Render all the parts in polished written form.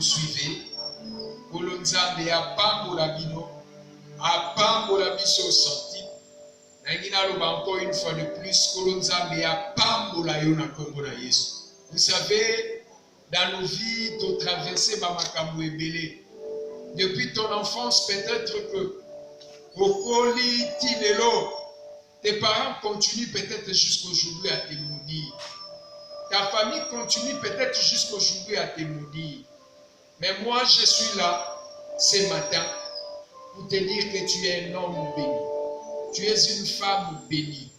poursuivez. Kolonzambe ya pambola bino, a pambola biso senti. Nangina loba encore une fois de plus, kolonzambe ya pambola yo na kombo na Yesu. Vous savez, dans nos vies, tu as traversé Makambo Ebele. Depuis ton enfance, peut-être que Kokoli, Tilelo, tes parents continuent peut-être jusqu'aujourd'hui à te maudire. Ta famille continue peut-être jusqu'aujourd'hui à te maudire. Mais moi, je suis là ce matin pour te dire que tu es un homme béni. Tu es une femme bénie.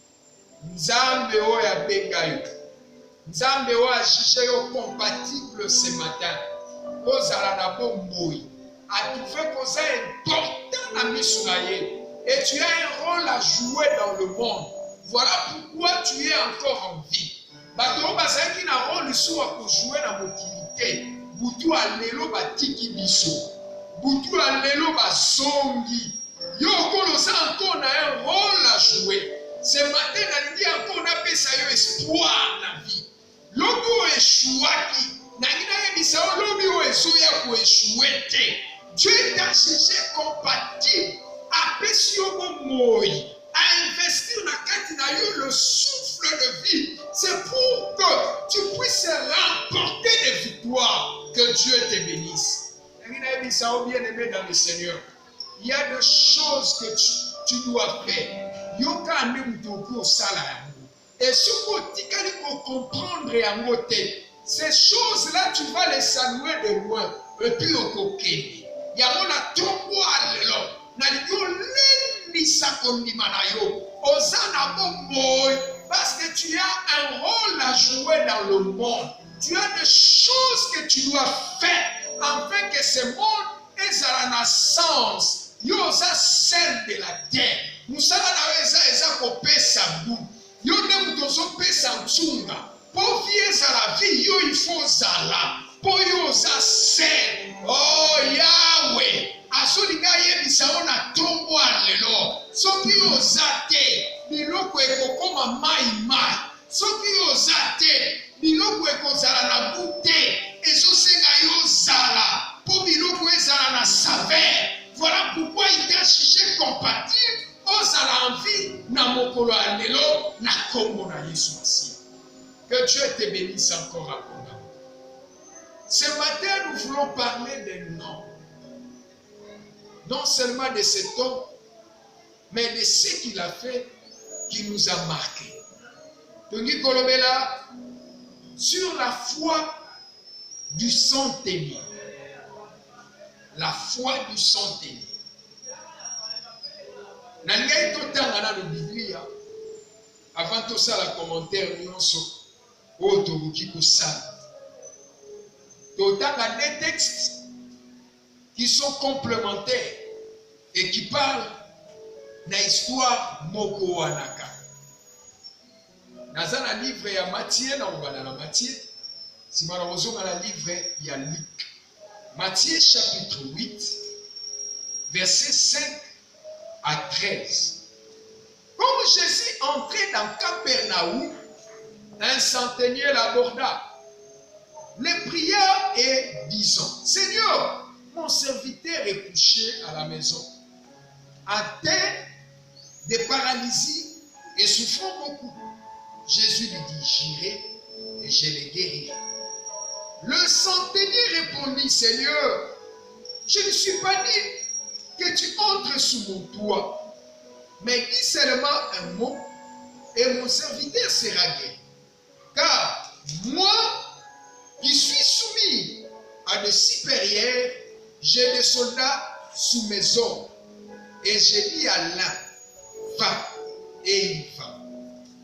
Nzambe oya bengayo. Nzambe oya jugé yo compatible ce matin. Ozala na bomboyi. A trouvé qu'on est important à Misunaye. Et tu as un rôle à jouer dans le monde. Voilà pourquoi tu es encore en vie. Bato bazaki na rôle soit pour jouer dans motilité. Butu alelo batiki biso. Butu alelo bazongi. Yo kolosa encore na un rôle à jouer. Ce matin nalingi encore na pesa yo espoir na vie. Lobo échouaki. Nangina yebisa lobi o esoya ko échouer te. Dieu t'a jugé compatible. Apesi yo moi. À investir dans kati na yo le souffle de vie. C'est pour que tu puisses remporter des victoires. Que Dieu te bénisse. Bien-aimé dans le Seigneur, il y a des choses que tu dois faire. Et ce que tu dois comprendre et ces choses-là, tu vas les saluer de loin. Et puis au coquet. Il y a un trop parce que tu as un rôle à jouer dans le monde. Tu as des choses que tu dois faire afin que ce monde ait la naissance. Yosa celle de la terre. Nous savons que ça bout. Yo ne mutozo pesa mchunga. Pour vivre la vie, yo il faut zala. Pour yosa celle. Oh Yahweh. Asolinga yebisa ona trombo alelo. Soki ozate biloko ekokoma mai. Soki ozate biloko ekozala na bute. Ezosenga yo zala. Pour biloko ezala na saveur. Voilà pourquoi il t'a jugé compatible. Ozala en vie na mokolo alelo na kombo na Yesu Masia. Que Dieu te bénisse encore abondamment. Ce matin, nous voulons parler des noms. Non seulement de cet homme, mais de ce qu'il a fait qui nous a marqués. Tongi Kolobela, sur la foi du centenier. La foi du centenier. Nangai totanga na le Biblia avant tout ça la commentaire nyonso oto buki ça. Totanga des textes qui sont complémentaires et qui parlent de l'histoire moko wanaka. Dans un livre ya Matthieu na ngala na Matthieu, si malheureusement dans le livre ya Luc. Matthieu chapitre 8 verset 5 à 13. Comme Jésus entrait dans Capernaum, un centenier l'aborda, le pria et disant: Seigneur, mon serviteur est couché à la maison, atteint de paralysie et souffrant beaucoup. Jésus lui dit: J'irai et je le guérirai. Le centenier répondit: Seigneur, je ne suis pas dit que tu entres sous mon toit, mais dis seulement un mot et mon serviteur sera guéri. Car moi, qui suis soumis à des supérieurs, j'ai des soldats sous mes ordres. Et j'ai dit à l'un: va, et il va.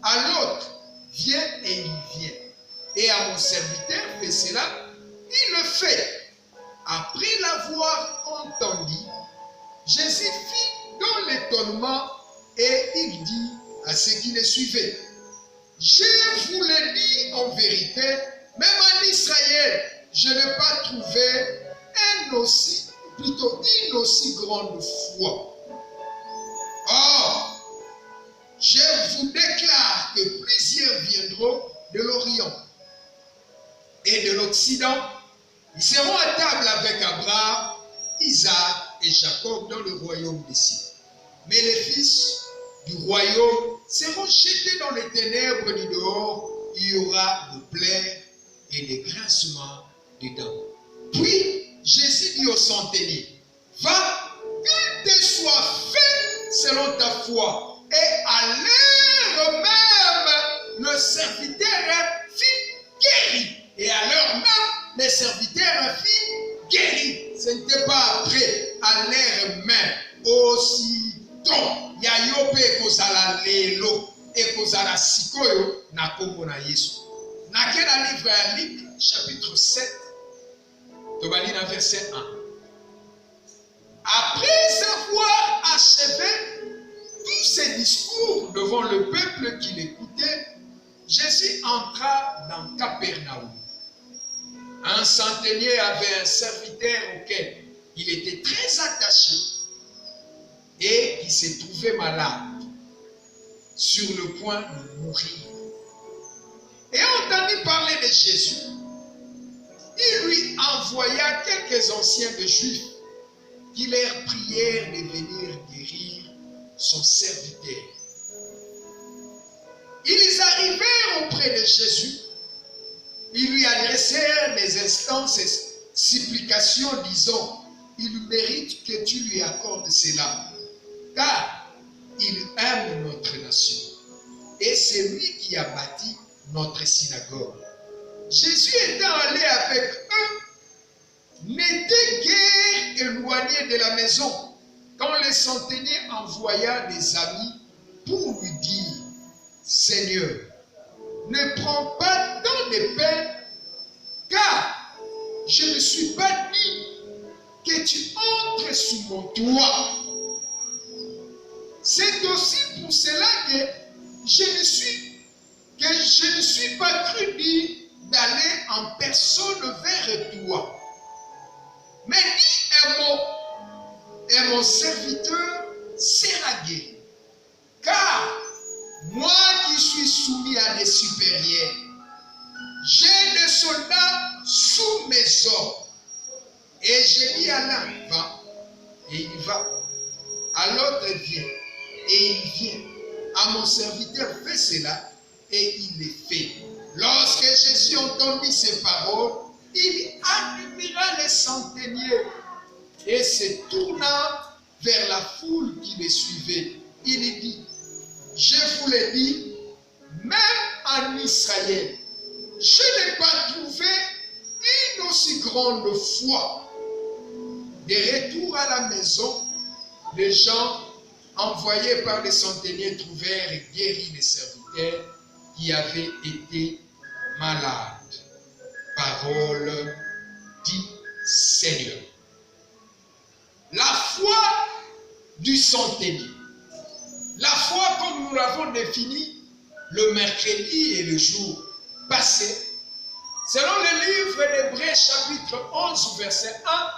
À l'autre: viens, et il vient. Et à mon serviteur, fais cela, il le fait. Après l'avoir entendu, Jésus fit dans l'étonnement et il dit à ceux qui le suivaient: je vous le dis en vérité, même en Israël, je n'ai pas trouvé une aussi grande foi. Or, je vous déclare que plusieurs viendront de l'Orient et de l'Occident Ils seront à table avec Abraham, Isaac et Jacob dans le royaume des cieux. Mais les fils du royaume seront jetés dans les ténèbres du dehors. Il y aura des plaies et des grincements des dents. Puis Jésus dit au centenier, va, qu'il te soit fait selon ta foi. Et à l'heure même, le serviteur fut guéri. Et à l'heure même, le serviteur fut guéri. Ce n'était pas après, à l'heure même, aussitôt. Yayope kozala lelo et kozala sikoyo na kombo na Yesu. Na quel livre à Luc, chapitre 7, tobali na verset 1. Après avoir achevé tous ces discours devant le peuple qui l'écoutait, Jésus entra dans Capernaum. Un centenier avait un serviteur auquel il était très attaché et qui s'est trouvé malade, sur le point de mourir. Et entendu parler de Jésus, il lui envoya quelques anciens de Juifs qui leur prièrent de venir guérir son serviteur. Ils arrivèrent auprès de Jésus, ils lui adressèrent des instances et supplications, disant, il mérite que tu lui accordes cela, car il aime notre nation, et c'est lui qui a bâti notre synagogue. Jésus étant allé avec eux, n'était guère éloigné de la maison, quand le centenier envoya des amis pour lui dire, Seigneur, ne prends pas tant de peine, car je ne suis pas digne que tu entres sous mon toit. C'est aussi pour cela que je ne suis pas cru dire d'aller en personne vers toi. Mais dis un mot, et mon serviteur sera guéri. Car moi qui suis soumis à des supérieurs, j'ai des soldats sous mes ordres. Et je dis à l'un, va, et il va. À l'autre, viens, et il vient. À mon serviteur, fais cela, et il le fait. Lorsque Jésus entendit ces paroles, il admira les centeniers et se tourna vers la foule qui les suivait. Il dit, je vous le dis, même en Israël, je n'ai pas trouvé une aussi grande foi. De retour à la maison, les gens envoyés par les centeniers trouvèrent et guéris les serviteurs qui avaient été malades. Parole du Seigneur. La foi du centenier. La foi, comme nous l'avons défini le mercredi et le jour passé, selon le livre d'Hébreux chapitre 11 verset 1,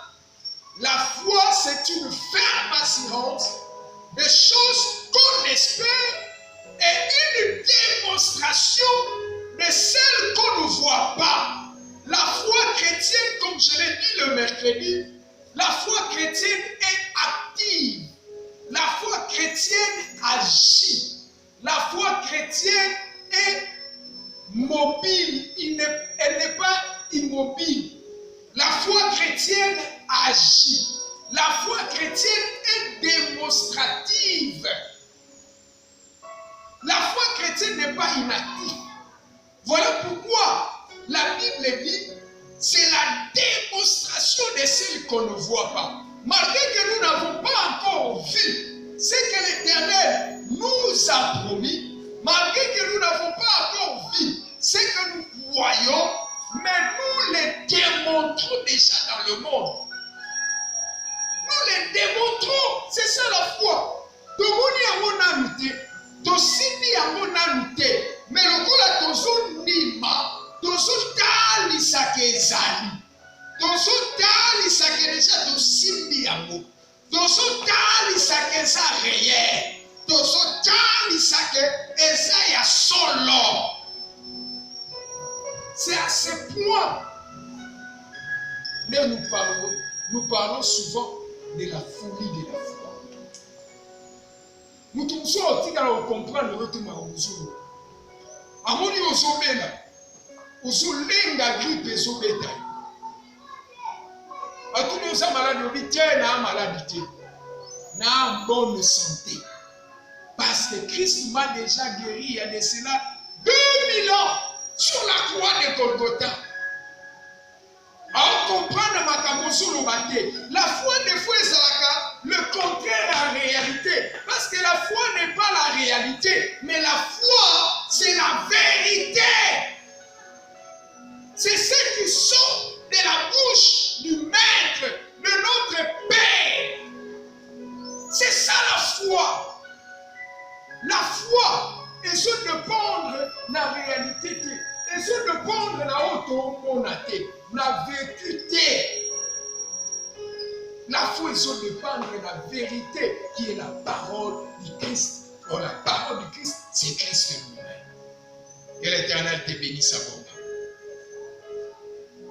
la foi c'est une ferme assurance des choses qu'on espère et une démonstration de celles qu'on ne voit pas. La foi chrétienne, comme je l'ai dit le mercredi, la foi chrétienne est active. La foi chrétienne agit. La foi chrétienne est mobile. Elle n'est pas immobile. La foi chrétienne agit. La foi chrétienne est démonstrative. La foi chrétienne n'est pas inactive. Voilà pourquoi la Bible dit, c'est la démonstration de celles qu'on ne voit pas. Malgré que nous n'avons pas encore vu ce que l'Éternel nous a promis, malgré que nous n'avons pas encore vu ce que nous voyons, mais nous les démontrons déjà dans le monde. Nous les démontrons, c'est ça la foi. Mais le coup là, tozotalisaka ezali, tozotalisaka deja tosimbi yango, tozotalisaka eza réel, tozotalisaka eza ya solo. C'est à ce point Mais nous parlons souvent de la folie de la foi. Nous sommes aussi dans le comprendre le retour à Ouzou. Amoni Ozobela, Ozolenga grippe Ezobeta. A tous nos malades, na maladie, na bonne santé. Parce que Christ m'a déjà guéri il y a de cela 2000 ans sur la croix de Golgotha. À comprendre ma kamosolo bate. La foi des fois est le contraire en réalité. Parce que la foi n'est pas la réalité. Mais la foi, c'est la vérité. C'est ce qui sort de la bouche du Maître, de notre Père. C'est ça la foi. La foi est ce de dépendre de la réalité. Et ce de dépendre de la haute la vérité. La foi est ce de dépendre de la vérité qui est la parole du Christ. Or, la parole du Christ, c'est Christ lui-même. Que l'Éternel te bénisse abondamment.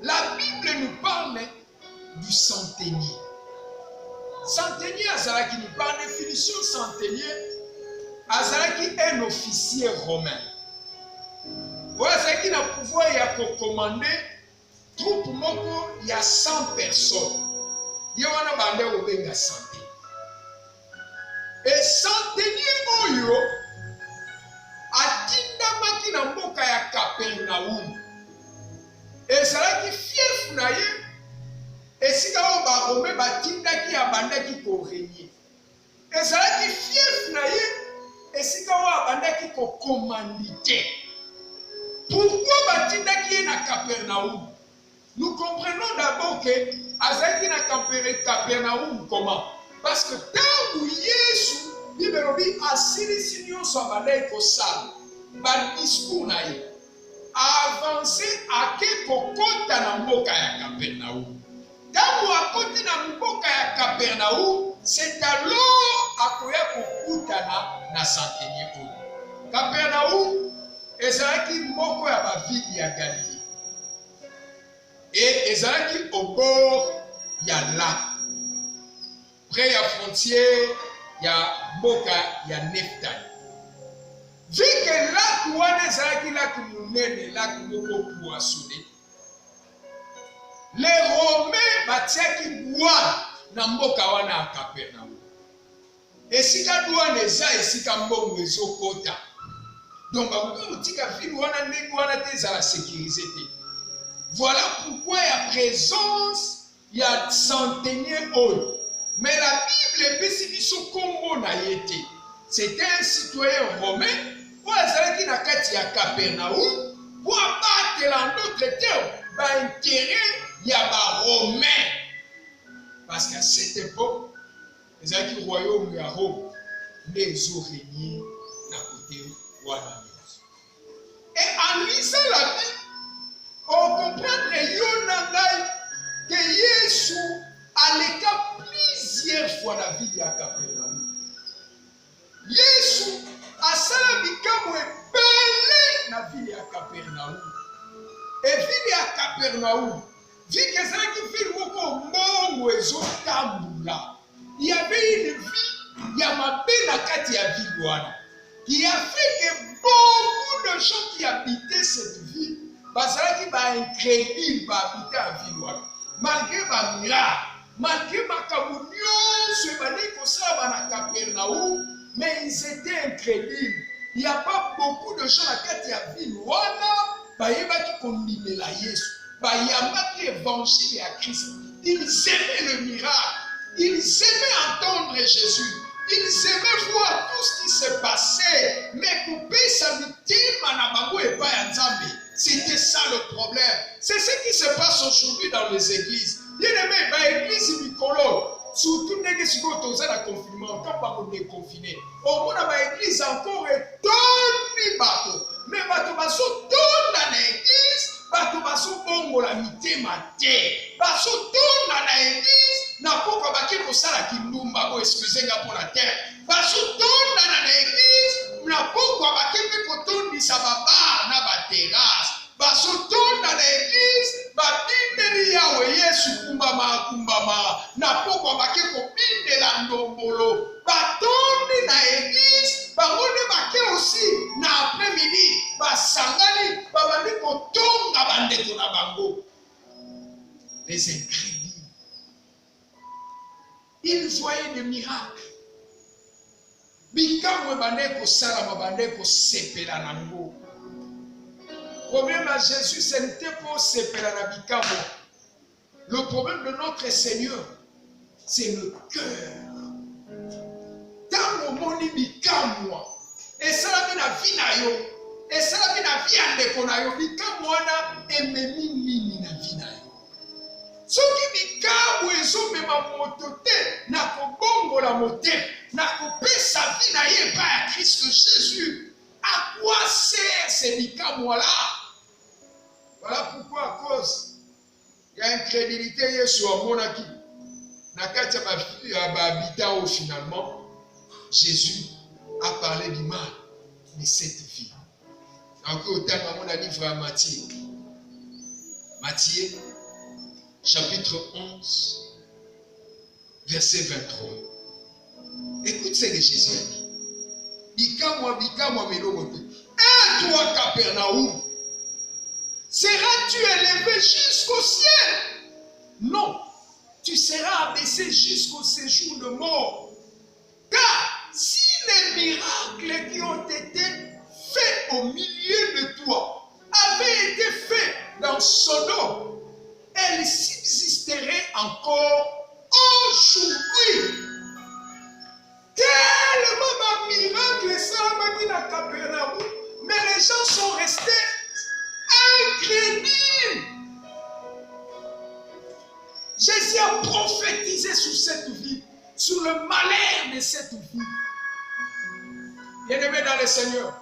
La Bible nous parle du centenier. Centenier, Azalaki nous parle de définition centenier. Azalaki est un officier romain. Azalaki a le pouvoir de commander troupe moko, il y a 100 personnes. Il y a un bandé au benga santé. Et centenier oyo atinda makina mboka ya Capernaum. Et cela qui fief na ye, et si ka ba Rome batinda ki abanda ki ko régner. Et cela qui fief na ye, et si ka abanda ki ko commanditer. Pourquoi batinda ki na Capernaum? Nous comprenons d'abord que Azaki na Capernaum comment? Parce que tant où Yesu bibelobi asili sinyo so abanda ko sala, ba discours na ye. Avancer à kokota na mboka ya Capernaum. Tango akoti na mboka ya Capernaum, c'est alors akoya kokutana na centenier oyo. Capernaum ezalaki moko ya baville ya Galilée. Et ezalaki au bord ya lac. Près ya frontière ya mboka ya Nephtali. Vu que lac wana ezalaki lac munene, lac moko poissonné, les Romains batiaki douane na mboka wana ya Capernaum. Esika douane eza esika mbongo ezokota. Donc bakoki kotika ville wana ndenge wana te ezala sécurisé te. Voilà pourquoi il y a présence, il y a centenier oyo. Mais la Bible epesi biso kombo na ye te. C'était un citoyen romain pour azalaki na kati ya Capernaum pour abattre en d'autres termes l'intérêt ya ba romain. Parce qu'à cette époque, ezalaki royaume ya Rome nde ezo régner na côté wana. Et en lisant la Bible, on comprend que Yesu allait plusieurs fois la ville de Capernaum. Yesu a sala bikamo ebele na ville de Capernaum. Et ville de Capernaum, vu que c'est là qui fait beaucoup mbongo ezotambula. Il y avait une vie, il y a ma peine à kati ya ville wana. Qui a fait que beaucoup de gens qui habitaient cette ville, bazalaki ba incrédule ba habiter à ville. Malgré ba miracle, malgré ma communion, ce bani kosala na Capernaum, mais ils étaient incrédules. Il n'y a pas beaucoup de gens à kati ya ville wana, ba yebaki kondimela Yesu, ba yambaki évangile à Christ. Ils aimaient le miracle, ils aimaient entendre Jésus. Ils aimaient voir tout ce qui se passait, mais couper sa victime à Nabango et pas à Nzambe. C'était ça le problème. C'est ce qui se passe aujourd'hui dans les églises. Bien aimé, l'église Mikolo, surtout les églises qui ont la confinement, quand on est confiné, au moins l'église encore est tonnée bateau. Mais bateau basso tourne dans l'église, bateau basso bongo la mité maté, basso tourne dans l'église. Na poko baki kosala kindumba ko excusez-nga pour la terre. Basotonda na l'église, na poko baki pe kotondisa baba na ba terrasse. Basotonda na l'église, babindeli yawe Yesu akumbama na poko bake kobindela ndombolo batonde na église bangone bake aussi na après-midi basangani babandi kotonga bandeko na bango. Les incrédules, ils voyaient des miracles. Bikamwe bandeko salama bandeko sepela nango. Problème à Jésus, ce n'était pas sepela na bikamo. Le problème de notre Seigneur, c'est le cœur. Dans le monde bikamwa, et ça la na vie na yo, et ça la na vie andeko na yo, bikamwa na ememi nini na vie na yo. Soki bikabu ezomema moto te na kobongola motema na kopesa vie na ye pa ya Christ Jésus, à quoi sert ces bikabu-là? Voilà pourquoi à cause il y a incrédulité Yesu amonaki na kati ya habitant finalement Jésus a parlé du mal de cette vie. Donc autant dans mon livre à Matthieu chapitre 11, verset 23. Écoute ce que Jésus a dit. Bika-moi, melogote. Et toi, Capernaum, seras-tu élevé jusqu'au ciel? Non, tu seras abaissé jusqu'au séjour de mort. Car si les miracles qui ont été faits au milieu de toi avaient été faits dans Sodome, elle subsisterait encore aujourd'hui. Tellement de miracles ça m'a Capernaum, mais les gens sont restés incrédules. Jésus a prophétisé sur cette vie, sur le malheur de cette vie. Bien-aimé dans le Seigneur,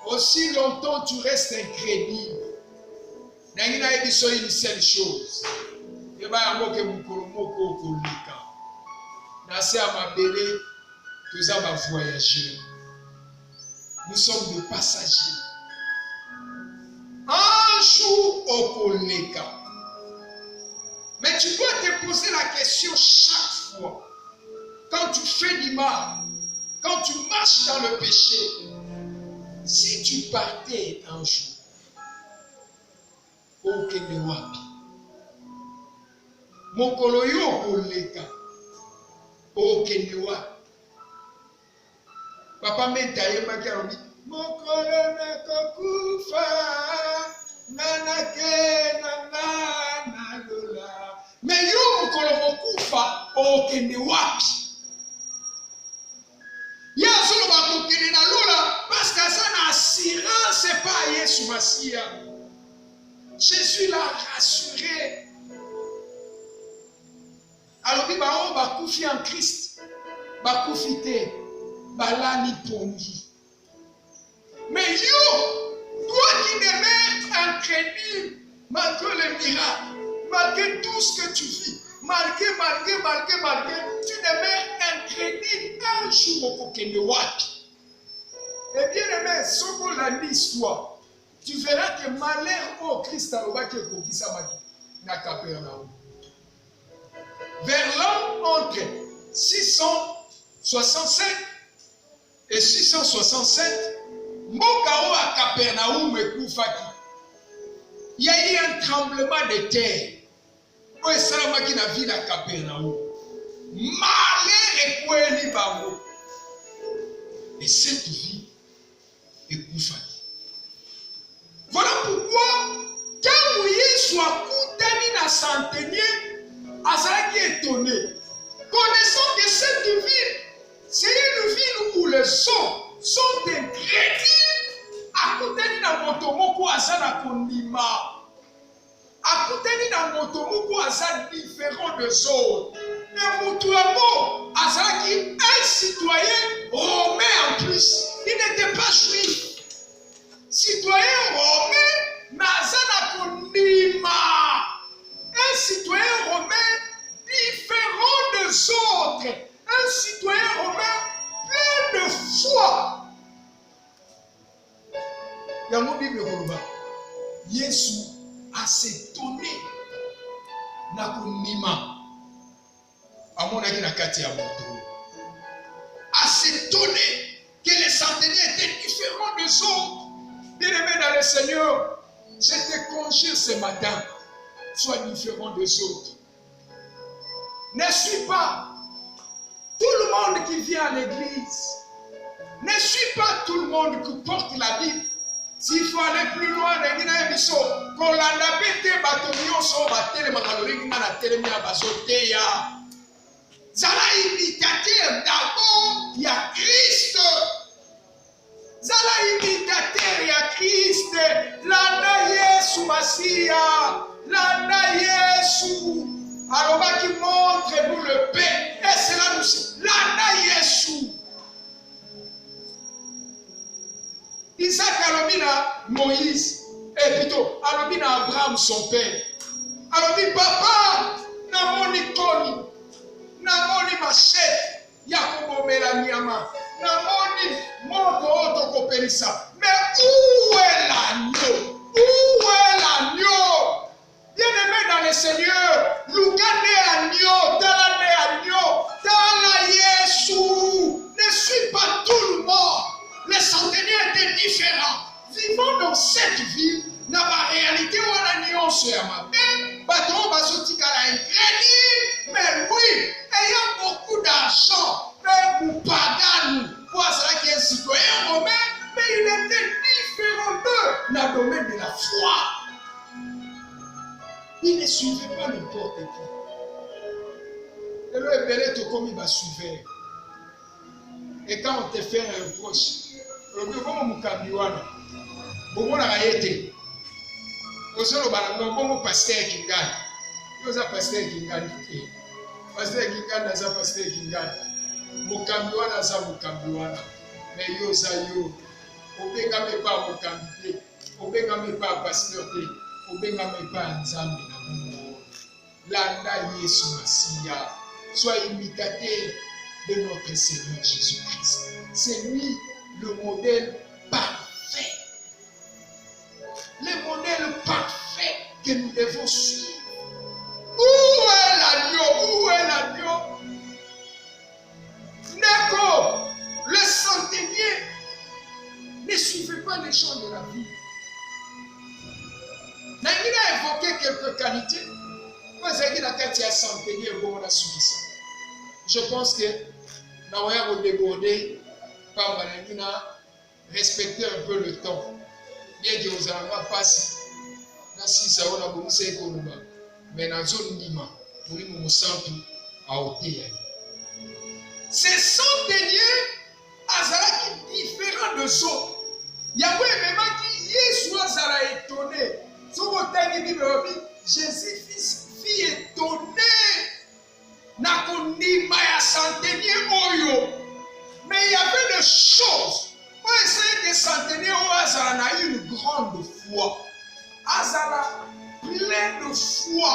aussi longtemps tu restes incrédule. Nangina ebiso une seule chose. Eba yango ke mukolo moko okolika. Na se amabele toza ba voyageurs. Nous sommes des passagers. Un jour okolika. Mais tu dois te poser la question chaque fois. Quand tu fais du mal, quand tu marches dans le péché, si tu partais un jour, okende wapi mokolo yo okoleka okende wapi? Papa menta yebaki alobi mokolo nakokufa nanake nanga lola. Mais yo mokolo mokufa okende wapi? Ya solo bakokende na lola parce que ça na assurance pas Yesu Masia. Jésus l'a rassuré. Alors, il va koufi en Christ. Va koufi te. Balani pongi. Mais yo, toi qui demeures incrédule, malgré les miracles, malgré tout ce que tu vis, malgré, tu demeures incrédule. Un jour, au kokende wapi. Et bien aimé, ce qu'on l'a dit, l'histoire. Tu verras que malheur au Christ a na Capernaum. Vers l'an entre 667 et 667, Mokao à Capernaum et Koufaki. Il y a eu un tremblement de terre. Où est Salamaki na ville à Capernaum? Malheur et Koueli Bango. Et cette vie est Koufaki. Voilà pourquoi, quand Yesu akutani na centenier, azalaki étonné, connaissant que cette ville, c'est une ville où les hommes sont incrédules. Akutani na moto moko aza na kondima, akutani na moto moko aza différent des autres. Et moto yango azalaki un citoyen romain en plus, il n'était pas juif. Citoyen romain, Nazana Kondima. Un citoyen romain différent des autres. Un citoyen romain plein de foi. Dans mon Bible, Yesu a s'étonné. na kunima amonaki na kati ya moto. À s'étonner que les centeniers étaient différents des autres. Bien-aimés dans le Seigneur, je te conjure ce matin, sois différent des autres. Ne suis pas tout le monde qui vient à l'église. Ne suis pas tout le monde qui porte la Bible. S'il faut aller plus loin, zala imitateur d'abord, il y a Christ. Zala imitateur, il y a Christ. Landa Yesu Masia. Landa Yesu. Alors, qui montre-nous le paix. Et cela nous dit, Landa Yesu. Isaac alobina Moïse. Et plutôt, alobina Abraham son père. Alobi papa, namoni koni. Namoni machette, yakobomela nyama. Namoni moto otokopelisa. Mais où est l'agneau? Où est l'agneau? Bien-aimé dans le Seigneur, Lugane agneau, Talane agneau, Tala Yesu. Ne suis pas tout le monde. Les centenaires étaient différents. Vivant dans cette ville, n'a pas réalité ou la nuance à ma peine. Bateau basotikala un crédit, mais oui, ayant beaucoup d'argent, mais vous pardonnez. Pour cela qui est citoyen romain, mais il était différent d'eux dans le domaine de la foi. Il ne suivait pas n'importe qui. Et le ébélé te comme il va suivre. Et quand on te fait un reproche, comment vous cambiez? Bon, on a été. Osolo balanga bongo pasteur Kingani. Yoza pasteur Kingani. Pasteur Kingani naza pasteur Kingani. Mukambi wana naza mukambi wana. Mais yoza yo. Obenga me pa mukambi te. Obenga me pa pasteur te. Obenga me pa nzambe na mungu. Landa Yesu Masia. Sois imitateur de notre Seigneur Jésus-Christ. C'est lui le modèle parfait. Le modèle parfait que nous devons suivre. Où est l'agneau? Où est l'agneau? Neko, le centenier ne suivait pas les gens de la vie. Il a évoqué quelques qualités. Je pense que nous avons débordé par respecter un peu le temps. Bien que vous avez passé, si ça on a beaucoup de mais dans zone Nima, pour nous sentir à hauteur. Ces centeniers, Azara qui différent de autres. Il y a même qui Jésus Azara étonné. Jésus fit étonné. Nakoni maya centenier oyo. Mais il y avait des choses. Pour essayer de centenier au Azara a eu une grande foi. Azara plein de foi.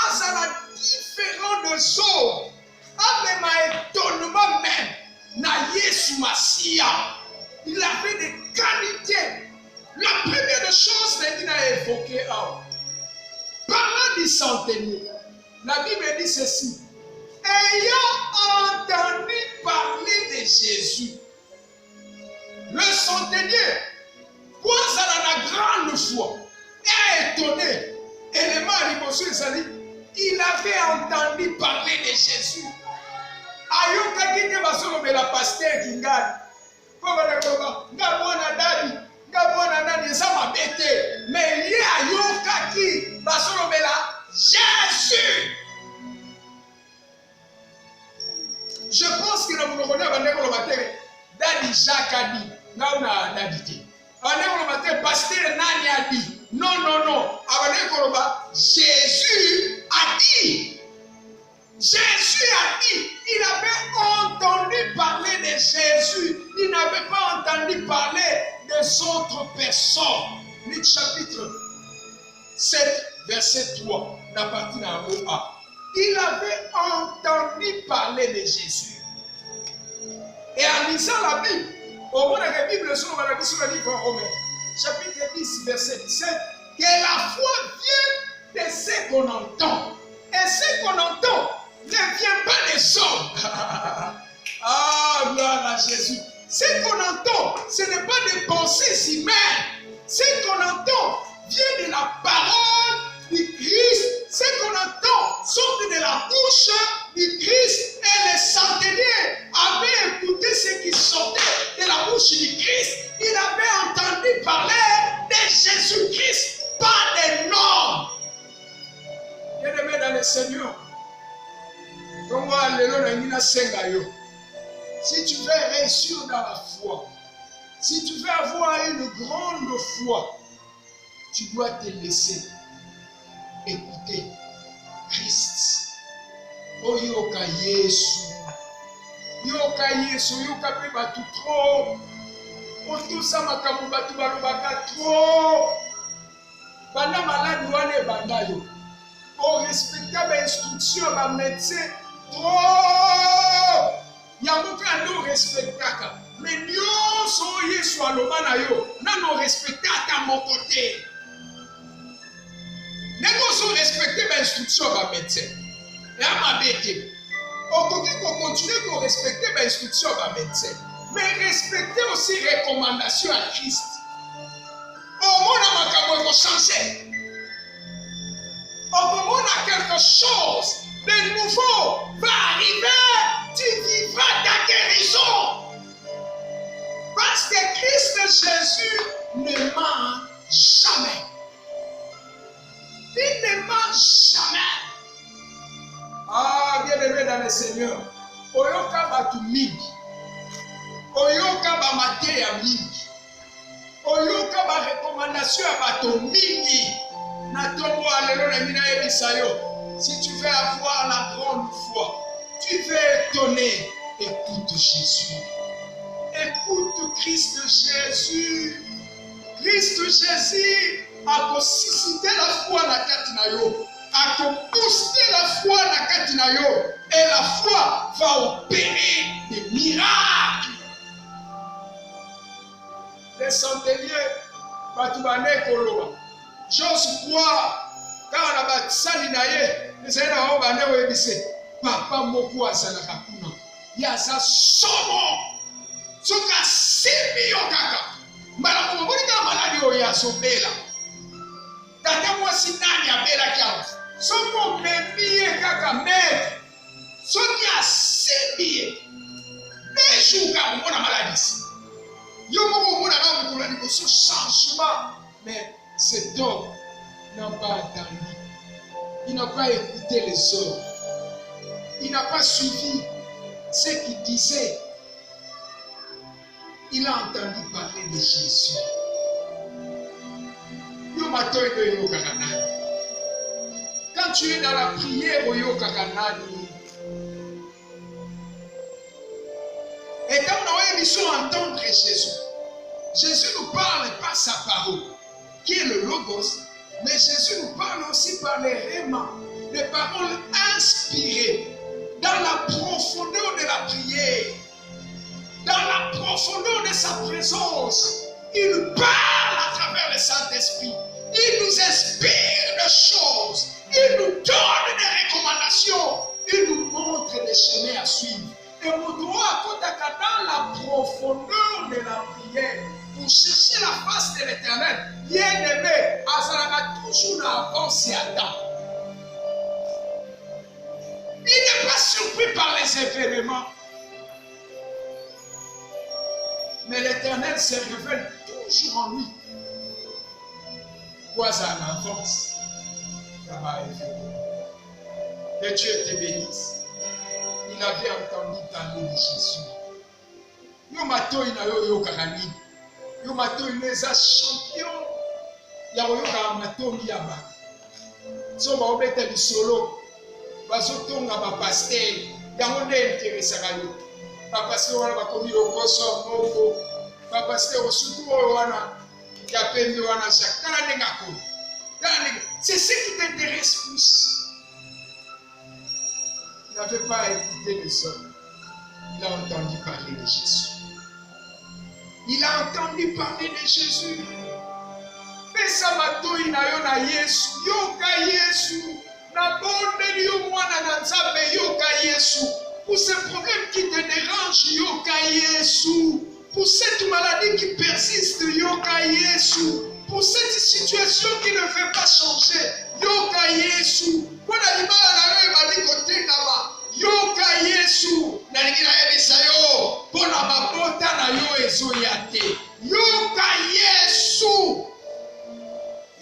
Azara différent de autres. Avec ma étonnement même. Na Yesu Masia. Il avait des qualités. La première des choses qu'il a évoquée. Parlant du centenier. La Bible dit ceci. Ayant entendu parler de Jésus. Le centenier, pour ça dans la grande foi, est étonné. Élément il avait entendu parler de Jésus. Ayoka qui te va sur la pasteur qui garde. Mais il y a Ayoka qui va sur Jésus. Je pense que nous connaissons Dadi Jacques a dit, non, Dadi. Pasteur Nani a dit, non. Jésus a dit. Jésus a dit, il avait entendu parler de Jésus. Il n'avait pas entendu parler des autres personnes. Le chapitre 7, verset 3, la partie dans le mot A. Il avait entendu parler de Jésus. Et en lisant la Bible, au moment de la Bible, sur le livre Romain, chapitre 10, verset 17, que la foi vient de ce qu'on entend. Et ce qu'on entend ne vient pas des hommes. Ah, gloire à Jésus. Ce qu'on entend, ce n'est pas des pensées humaines. Ce qu'on entend vient de la parole du Christ. Ce qu'on entend sort de la bouche du Christ. Et les centeniers avaient écouté ce qui sortait de la bouche du Christ. Ils avaient entendu parler de Jésus-Christ, pas des noms. Bien-aimés dans le Seigneur, si tu veux réussir dans la foi, si tu veux avoir une grande foi, tu dois te laisser écouter Christ. Oyoka Yesu. Yoka Yesu, yoka pe batu trop. Otusa makamu batu balobaka trop. Banda maladi wane banda yo. O respecta ba instruction ba médecin trop. Yango pe ando respectaka. Mais nyonso Yesu aloba na yo, nano respecta ata moko te. Nako so respecter ba instruction ba médecin. Et à ma bête, on continue à respecter les instructions de médecin, mais respecter aussi les recommandations à Christ. Au monde a changer. Au moment où quelque chose de nouveau va arriver, tu vivras ta guérison. Parce que Christ Jésus ne ment jamais. Il ne ment jamais. Ah, bien-aimé dans le Seigneur, oyoka batu mingi, oyoka ba mate ya mingi, oyoka ba recommandation ya bato mingi. Na tombo alelo na mina yebisayo. Si tu veux avoir la grande foi, tu veux étonner, écoute Jésus. Écoute Christ Jésus. Christ Jésus a suscité la foi na kati na yo. A booster la foi na kati na yo, et la foi va opérer des miracles. Les centeniers, batubane koloba. J'ose croire, quand on a batisali na ye, les aïna wa bane webise, papa moko azalaka kuna. Yaza somo, soka simbi yo kaka. Mbala kumaboni kama maladi yo yazobela. Tata mwasi nani abela kiamu. Soko memie kaka mede. Soki asimie. Nejuka kumona maladie. Yo moko mona na mukula liboso changement. Mais cet homme n'a pas attendu. Il n'a pas écouté les hommes. Il n'a pas suivi ce qu'il disait. Il a entendu parler de Jésus. Yo mato eno yo kakanani. Quand tu es dans la prière, yo kakanani. Et quand nous avons entendre Jésus, Jésus nous parle par sa parole, qui est le Logos, mais Jésus nous parle aussi par les rémas, les paroles inspirées, dans la profondeur de la prière, dans la profondeur de sa présence. Il nous parle à travers le Saint-Esprit. Il nous inspire des choses. Il nous donne des recommandations. Il nous montre des chemins à suivre. Et nous devons accompagner dans la profondeur de la prière pour chercher la face de l'Éternel. Bien-aimé, Azaraka toujours avance et attend. Il n'est pas surpris par les événements. Mais l'Éternel se révèle toujours en lui. Quoi ça avance? Ça va arriver. Que Dieu te bénisse. Il avait entendu parler de Jésus. Yo mato ina yo kakani. Yo mato ina za champion. Ya yo ka mato ya ba. So ba obeta bisolo. Bazotonga ba pasteur. Yango nde interesaka yo. Ba pasteur wana ba komi lokoso moko. Ba pasteur osutu wana ya pembe wana chakala nenga ko. C'est ce qui t'intéresse plus. Il n'avait pas écouté les hommes. Il a entendu parler de Jésus. Il a entendu parler de Jésus. Pesa matoi na yo na Yesu. Yoka Yesu. Pour ce problème qui te dérange, yoka Yesu. Pour cette maladie qui persiste, yoka Yesu. Pour cette situation qui ne veut pas changer, yoka Yesu. Pour la limala na yo ebali kotekama, yoka Yesu. Na lingina yebisa yo, pour la mabota na yo ezoya te. Yoka Yesu.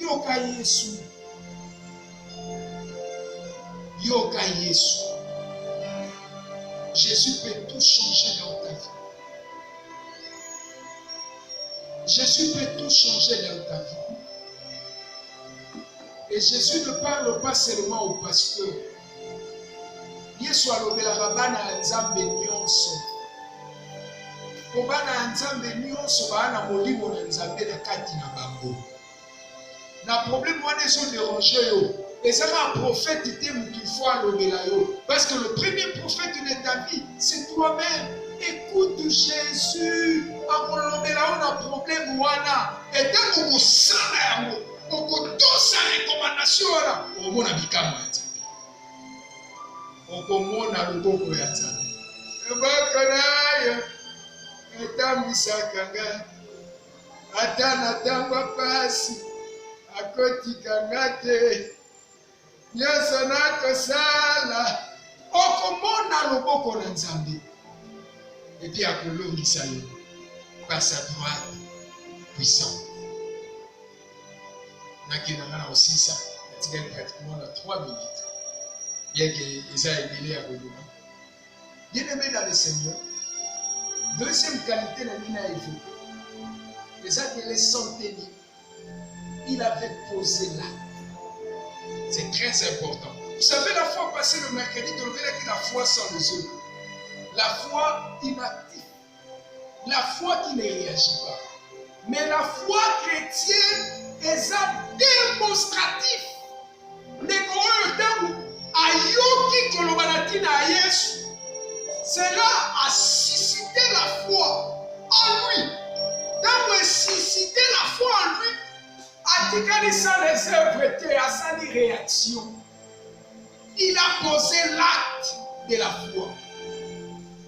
Yoka Yesu. Yoka Yesu. Jésus peut tout changer dans ta vie. Jésus peut tout changer dans ta vie. Et Jésus ne parle pas seulement au pasteur. Yesu alobelaka bana nzambe nyonso. Po bana nzambe nyonso bana molimo na nzambe na kati na bango. Na problème wana ezo déranger yo. Et ça va un prophète qui fois parce que le premier prophète de ta vie, c'est toi-même. Écoute Jésus. On a un problème. Et tant qu'on sent sa recommandation, on a bikama. On a le boko ya nzambe. Bakana etambisakanga. Atana tamba pasi. Akotikanga te. Nyonso nakosala okomona loboko na Nzambe epi akolongisa yo par sa droite puissante. Nakendanga na osisa natikali pratiquement na 3 minutes bien que eza ebele ya koloma. Bien-aimé dans le Seigneur, deuxième qualité na mina évoquée, eza que les centeniers, il avait posé là. C'est très important. Vous savez, la foi passée le mercredi, tu verras que la foi sans les autres. La foi inactive. La foi qui ne réagit pas. Mais la foi chrétienne est démonstrative. Cela a suscité la foi en lui. Quand vous suscitez la foi en lui, Atikali sans les œuvres était à sa réaction. Il a posé l'acte de la foi.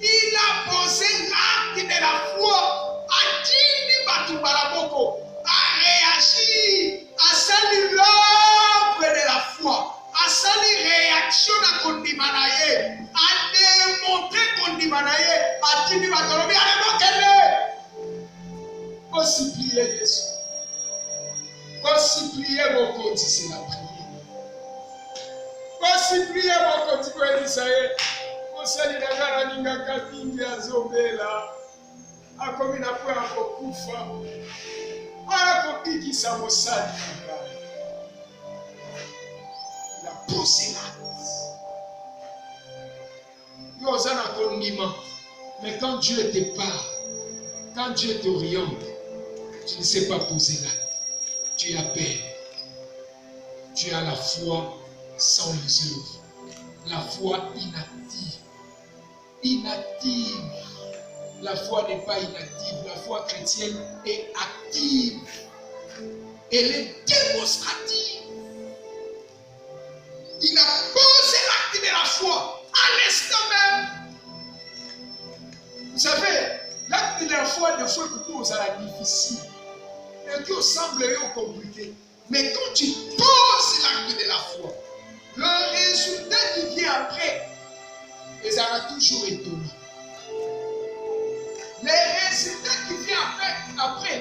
Il a posé l'acte de la foi. Atini Batubalaboko a réagi à sa l'œuvre de la foi. À sa réaction à Kondimanaye. A démontré Kondimanaye. Atini Batolobi a démontré. Aussi prier Jésus. Aussi prier mon côté, c'est la prière. Aussi prier mon côté, c'est Isaïe. Mosali na ngana ninga kapingi azobela. Akomi na kwa akokufa. Akopikisa mosali. La posé l'acte. Yo ozana kondima. Mais quand Dieu te parle, quand Dieu t'oriente, tu ne sais pas poser l'acte. Tu as peur. Tu as la foi sans les œuvres. La foi inactive. Inactive. La foi n'est pas inactive. La foi chrétienne est active. Elle est démonstrative. Il a posé l'acte de la foi à l'instant même. Vous savez, l'acte de la foi, des fois, pose à la difficile. Et qui semble compliqué. Mais quand tu poses l'acte de la foi, le résultat qui vient après, il sera toujours étonnant. Les résultats qui viennent après,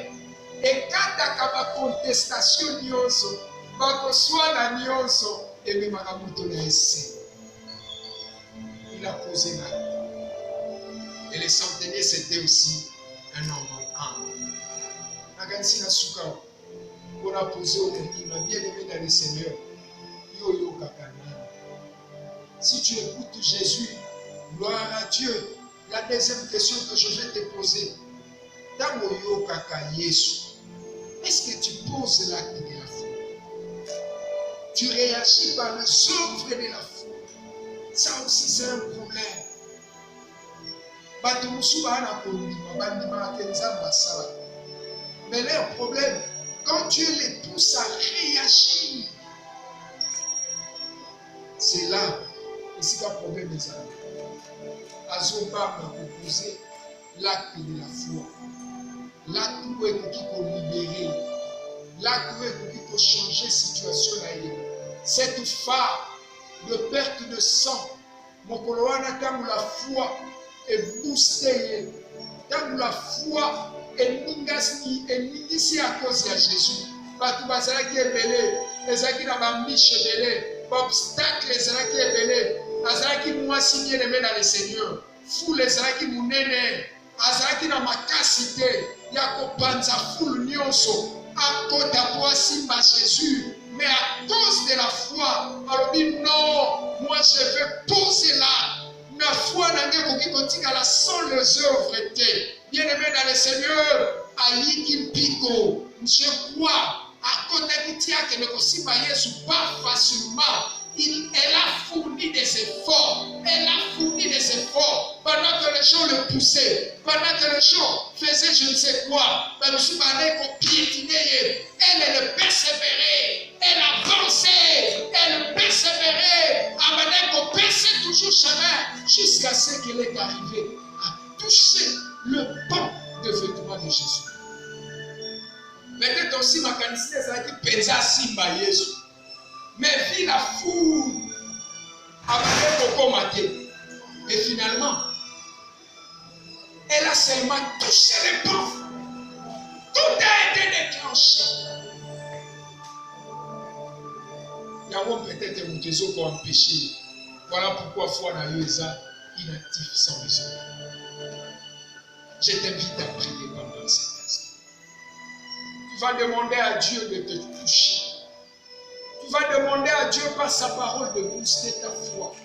et quand tu as une contestation, il a posé l'acte. Et les centeniers, c'était aussi un homme humble. On a posé au bien-aimé dans le Seigneur. Si tu écoutes Jésus, gloire à Dieu. La deuxième question que je vais te poser, est-ce que tu poses l'acte de la foi? Tu réagis par les œuvres de la foi. Ça aussi c'est un problème. Mais là, un problème, quand Dieu les pousse à réagir, C'est là, ici qu'a problème des amis. Azoba m'a proposé l'acte de la foi. L'acte où il faut libérer. L'acte où il faut changer la situation. Cette phare de perte de sang, mon coloana, tant la foi est boostée. Tant la foi est initiée à cause de Jésus. Parce que bazalaki ebele, ezalaki na bambiche ebele, obstacle ezalaki ebele, azalaki mwasi bien aimé dans le Seigneur, foule ezalaki munene, azalaki na makasi te, ya kopanza foule nyonso, akota po asimba Jésus, mais à cause de la foi, alors dit non, moi je vais poser là, ma foi nange koki kotikala sans les œuvres te, bien aimé dans le Seigneur, ayiki mpiko, je crois. À côté de Tiaké, ne Kosima Yesu pas facilement. Elle a fourni des efforts. Elle a fourni des efforts. Pendant que les gens le poussaient, pendant que les gens faisaient je ne sais quoi, elle persévérait. Elle avançait. Elle persévérait. Elle perçait toujours chemin jusqu'à ce qu'elle est arrivée à toucher le pan de vêtements de Jésus. Peut-être aussi ma canicité, c'est qui pensa Simba Yesu. Mais vit la foule avec Coco Maté. Et finalement, elle a seulement touché les pan. Tout a été déclenché. Il y a peut-être un trésor pour empêcher. Voilà pourquoi foi n'a eu ça inactif sans besoin. Je t'invite à prier pendant cet instant. Tu vas demander à Dieu de te toucher. Tu vas demander à Dieu par sa parole de booster ta foi.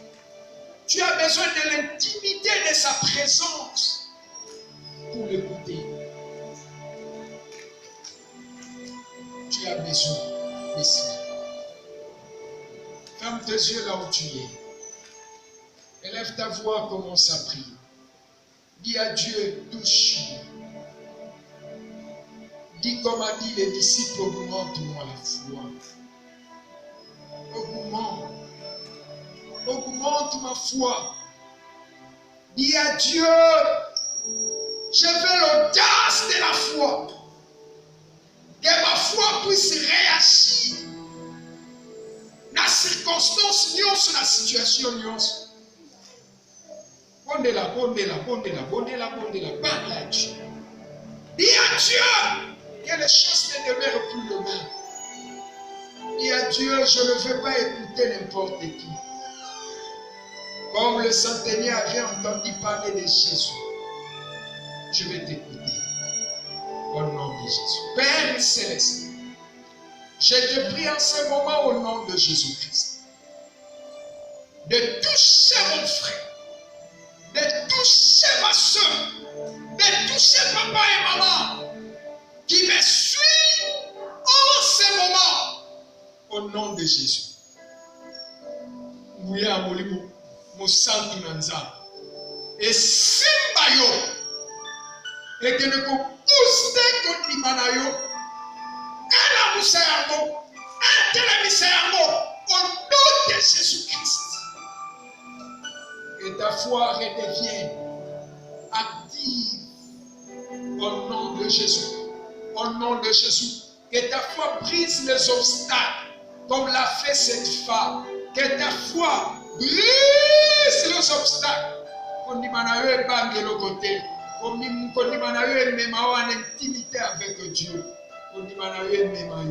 Tu as besoin de l'intimité de sa présence pour l'écouter. Tu as besoin de cela. Ferme tes yeux là où tu es. Élève ta voix, commence à prier. Dis à Dieu, touche-moi. Dis comme a dit les disciples, augmente-moi la foi. Augmente ma foi. Dis à Dieu, je veux l'audace de la foi. Que ma foi puisse réagir dans la circonstance, dans la situation. Bondez-la. Parle à Dieu. Dis à Dieu que les choses ne demeurent plus de même. Dis à Dieu, je ne veux pas écouter n'importe qui. Comme le centenier avait entendu parler de Jésus, je vais t'écouter. Au nom de Jésus. Père Céleste, je te prie en ce moment au nom de Jésus-Christ de toucher mon frère, de toucher ma soeur, de toucher papa et maman qui me suivent en ce moment au nom de Jésus. Mouya Molimo, Mosantu Nanza, et Simbayo, et que ne pousse contre l'Imanayo, et la Moussayango, et la Missayango, au nom de Jésus-Christ. Et ta foi redevienne active au nom de Jésus. Au nom de Jésus. Que ta foi brise les obstacles comme l'a fait cette femme. Que ta foi brise les obstacles. On dit Manaïe bang de l'autre côté. On dit Manaïe même en intimité avec Dieu. On dit Manaïe même en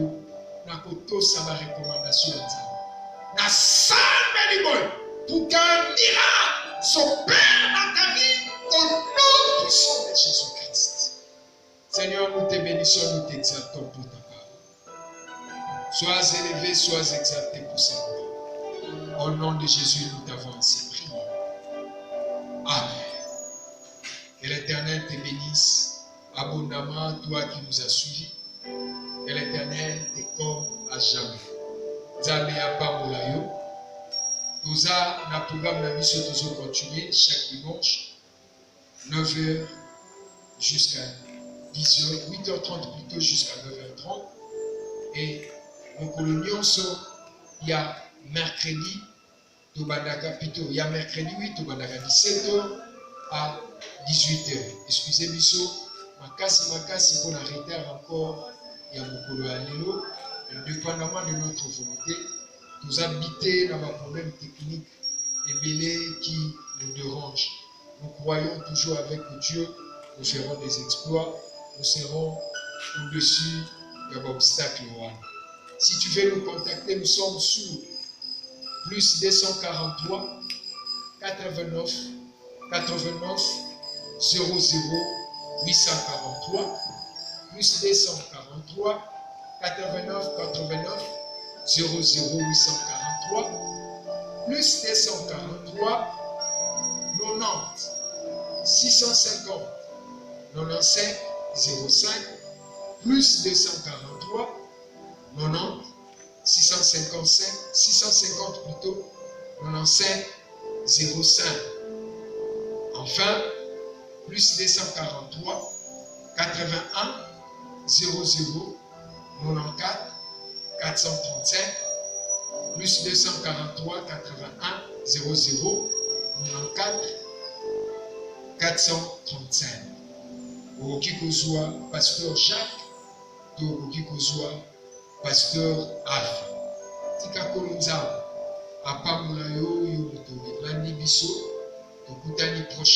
na koto sa ba recommandation na salve pour qu'un miracle s'opère dans ta vie au nom puissant de Jésus-Christ. Seigneur, nous te bénissons, nous t'exaltons pour ta parole. Sois élevé, sois exalté pour ce moment. Au nom de Jésus, nous t'avons ainsi prié. Amen. Que l'Éternel te bénisse abondamment, toi qui nous as suivis. Que l'Éternel te comme à jamais. Nzambe ya pambola yo. Toza na programme na biso tozo continuer chaque dimanche 9h jusqu'à 10h, 8h30 plutôt jusqu'à 9h30. Et mon colonionso, il y a mercredi Tobandaka plutôt, il y a mercredi, oui, Tobandaka 17h à 18h. Excusez biso, makasi pour arrêter encore, il y a beaucoup de l'élo, dépendamment de notre volonté, nous habiter dans un problème technique et belé qui nous dérange. Nous croyons toujours avec Dieu, nous ferons des exploits, nous serons au-dessus de l'obstacle. Si tu veux nous contacter, nous sommes sur plus 243 89 89 00 843 plus 243 89 89 00 843 plus 243 90 650 95 05 plus 243 90 650 plutôt 95 05. Enfin, plus 243 81 00 94 435 plus 243 81 00 94 435. Okoki kozwa pasteur Jacques to okoki kozwa pasteur Alpha. Tika kolonza apamula yo yo moto landi biso tokutani prochain.